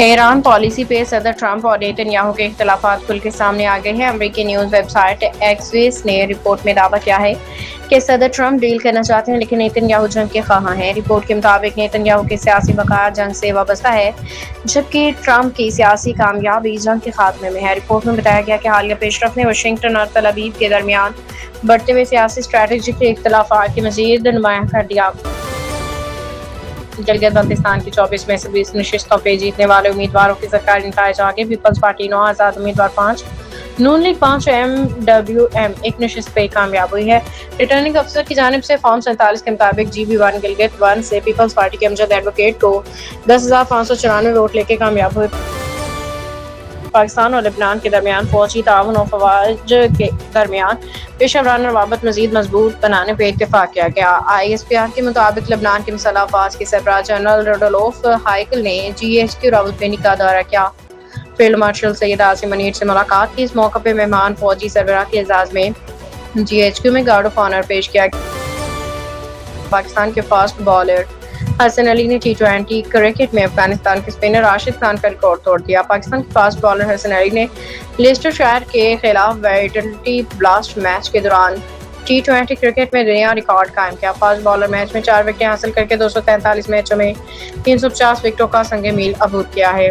Iran policy پہ صدر Trump اور نیتن یاہو کے اختلافات کھل کے سامنے آ گئے ہیں۔ امریکی نیوز ویب سائٹ ایکسیوس نے رپورٹ میں دعویٰ کیا ہے کہ صدر ٹرمپ ڈیل کرنا چاہتے ہیں لیکن نیتن یاہو جنگ کے خواہاں ہیں۔ رپورٹ کے مطابق نیتن یاہو کی سیاسی بقا جنگ سے وابستہ ہے جبکہ ٹرمپ کی سیاسی کامیابی جنگ کے خاتمے میں ہے۔ رپورٹ میں بتایا گیا کہ حالیہ پیش رفت نے واشنگٹن اور تل ابیب کے درمیان بڑھتے ہوئے سیاسی اسٹریٹجک اختلافات کو مزید نمایاں کر دیا۔ گلگت بلتستان کی 24 میں سے 20 نشستوں پہ جیتنے والے امیدواروں کے سرکاری نتائج آگے۔ پیپلز پارٹی 9، آزاد امیدوار 5، نون لیگ 5، MWM 1 نشست پہ کامیاب ہوئی ہے۔ ریٹرننگ افسر کی جانب سے فارم 47 کے مطابق GB1 گلگت 1 سے پیپلز پارٹی کے امجد ایڈوکیٹ کو 10,594 ووٹ لے کے کامیاب ہوئے۔ پاکستان اور لبنان کے درمیان فوجی تعاون و افواج کے درمیان پیشہ ورانہ روابط مزید مضبوط بنانے پہ اتفاق کیا گیا۔ ISPR کے مطابق لبنان کے مسلح افواج کے سربراہ جنرل روڈولف ہائیکل نے GHQ راولپنڈی کا دورہ کیا۔ فیلڈ مارشل سید عاصم منیر سے ملاقات کی۔ اس موقع پہ مہمان فوجی سربراہ کے اعزاز میں GHQ میں گارڈ آف آنر پیش کیا گیا۔ پاکستان کے فاسٹ بالر حسن علی نے T20 کرکٹ میں افغانستان کے اسپنر راشد خان کا ریکارڈ توڑ دیا۔ پاکستان کے فاسٹ بالر حسن علی نے لیسٹر شائر کے خلاف ویٹلٹی بلاسٹ میچ کے دوران T20 کرکٹ میں نیا ریکارڈ قائم کیا۔ فاسٹ بالر میچ میں 4 وکٹیں حاصل کر کے 243 میچوں میں 350 وکٹوں کا سنگ میل عبور کیا ہے۔